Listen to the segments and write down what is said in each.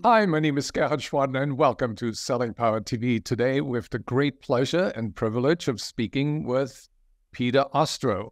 Hi, my name is Gerhard Schwadner, and welcome to Selling Power TV. Today, with the great pleasure and privilege of speaking with Peter Ostrow.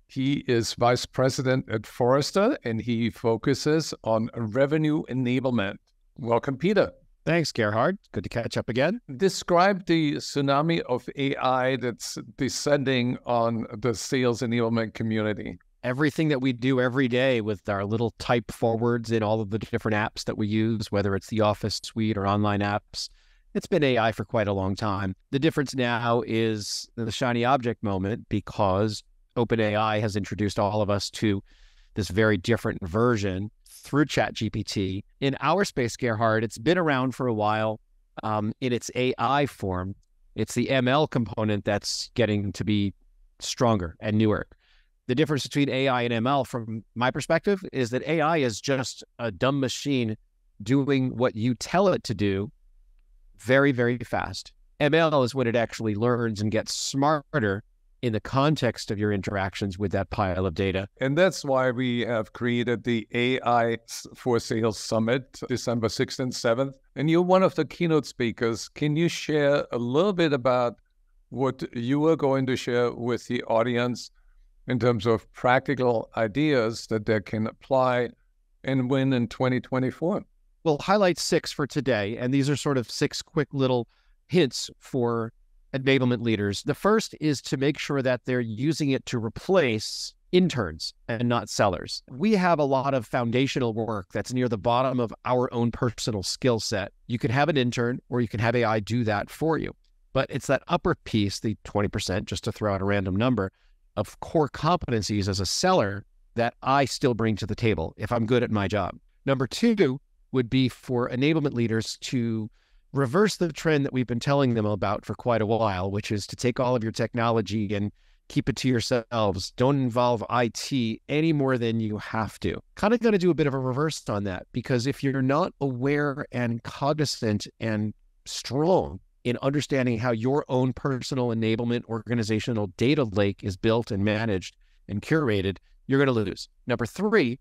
He is Vice President at Forrester, and he focuses on revenue enablement. Welcome, Peter. Thanks, Gerhard. Good to catch up again. Describe the tsunami of AI that's descending on the sales enablement community. Everything that we do every day with our little type forwards in all of the different apps that we use, whether it's the Office suite or online apps, it's been AI for quite a long time. The difference now is the shiny object moment because OpenAI has introduced all of us to this very different version through ChatGPT. In our space, Gerhard, it's been around for a while in its AI form. It's the ML component that's getting to be stronger and newer. The difference between AI and ML, from my perspective, is that AI is just a dumb machine doing what you tell it to do very, very fast. ML is when it actually learns and gets smarter in the context of your interactions with that pile of data. And that's why we have created the AI for Sales Summit, December 6th and 7th. And you're one of the keynote speakers. Can you share a little bit about what you are going to share with the audience in terms of practical ideas that they can apply and win in 2024? We'll highlight 6 for today, and these are sort of 6 quick little hints for enablement leaders. The first is to make sure that they're using it to replace interns and not sellers. We have a lot of foundational work that's near the bottom of our own personal skill set. You could have an intern or you can have AI do that for you. But it's that upper piece, the 20%, just to throw out a random number, of core competencies as a seller that I still bring to the table if I'm good at my job. Number 2 would be for enablement leaders to reverse the trend that we've been telling them about for quite a while, which is to take all of your technology and keep it to yourselves. Don't involve IT any more than you have to. Kind of going to do a bit of a reverse on that, because if you're not aware and cognizant and strong in understanding how your own personal enablement organizational data lake is built and managed and curated, you're going to lose. Number 3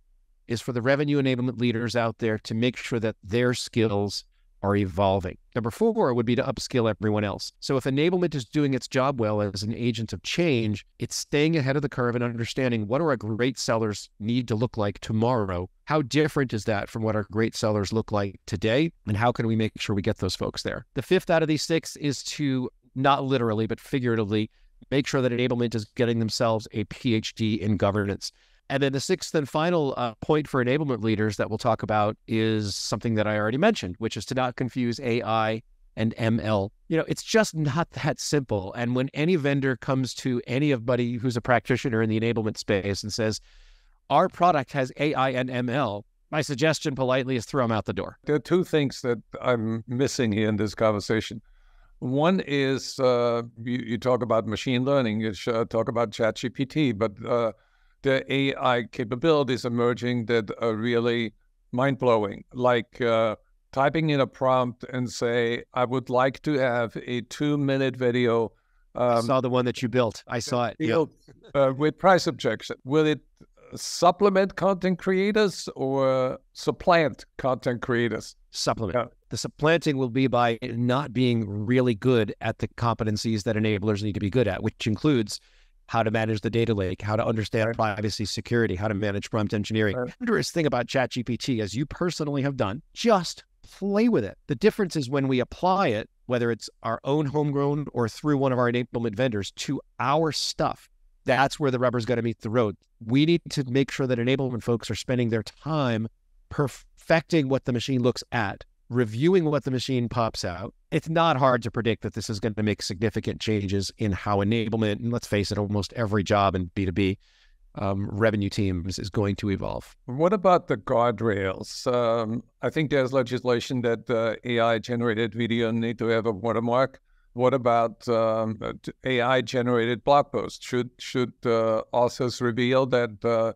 is for the revenue enablement leaders out there to make sure that their skills are evolving. Number 4 would be to upskill everyone else. So if enablement is doing its job well as an agent of change, it's staying ahead of the curve and understanding what do our great sellers need to look like tomorrow? How different is that from what our great sellers look like today? And how can we make sure we get those folks there? The 5th out of these 6 is to, not literally, but figuratively, make sure that enablement is getting themselves a PhD in governance. And then the 6th and final point for enablement leaders that we'll talk about is something that I already mentioned, which is to not confuse AI and ML. It's just not that simple. And when any vendor comes to anybody who's a practitioner in the enablement space and says, our product has AI and ML, my suggestion politely is throw them out the door. There are 2 things that I'm missing here in this conversation. One is you talk about machine learning, you talk about ChatGPT, but the AI capabilities emerging that are really mind-blowing, like typing in a prompt and say, I would like to have a 2-minute video. I saw the one that you built. I saw it. With price objection. Will it supplement content creators or supplant content creators? Supplement. Yeah. The supplanting will be by not being really good at the competencies that enablers need to be good at, which includes how to manage the data lake, how to understand privacy, security, how to manage prompt engineering. The wondrous thing about ChatGPT, as you personally have done, just play with it. The difference is when we apply it, whether it's our own homegrown or through one of our enablement vendors, to our stuff, that's where the rubber's got to meet the road. We need to make sure that enablement folks are spending their time perfecting what the machine looks at, reviewing what the machine pops out. It's not hard to predict that this is going to make significant changes in how enablement, and let's face it, almost every job in B2B revenue teams is going to evolve. What about the guardrails? I think there's legislation that AI-generated video need to have a watermark. What about AI-generated blog posts? Should authors reveal that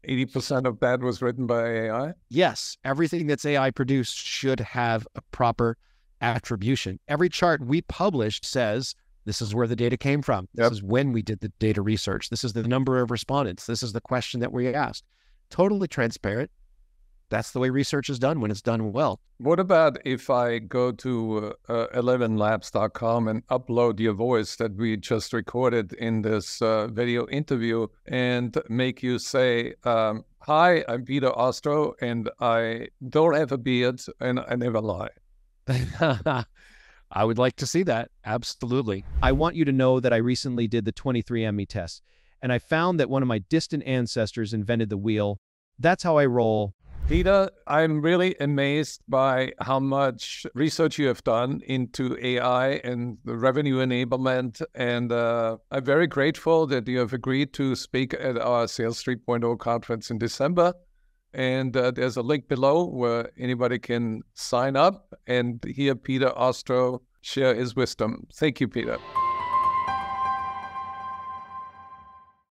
80% of that was written by AI? Yes, everything that's AI produced should have a proper attribution. Every chart we published says, this is where the data came from. This is when we did the data research. This is the number of respondents. This is the question that we asked. Totally transparent. that's the way research is done when it's done well. What about if I go to 11labs.com and upload your voice that we just recorded in this video interview and make you say, hi, I'm Peter Ostrow, and I don't have a beard, and I never lie. I would like to see that. Absolutely. I want you to know that I recently did the 23andMe test, and I found that one of my distant ancestors invented the wheel. That's how I roll. Peter, I'm really amazed by how much research you have done into AI and the revenue enablement. And I'm very grateful that you have agreed to speak at our Sales 3.0 conference in December. And there's a link below where anybody can sign up and hear Peter Ostrow share his wisdom. Thank you, Peter.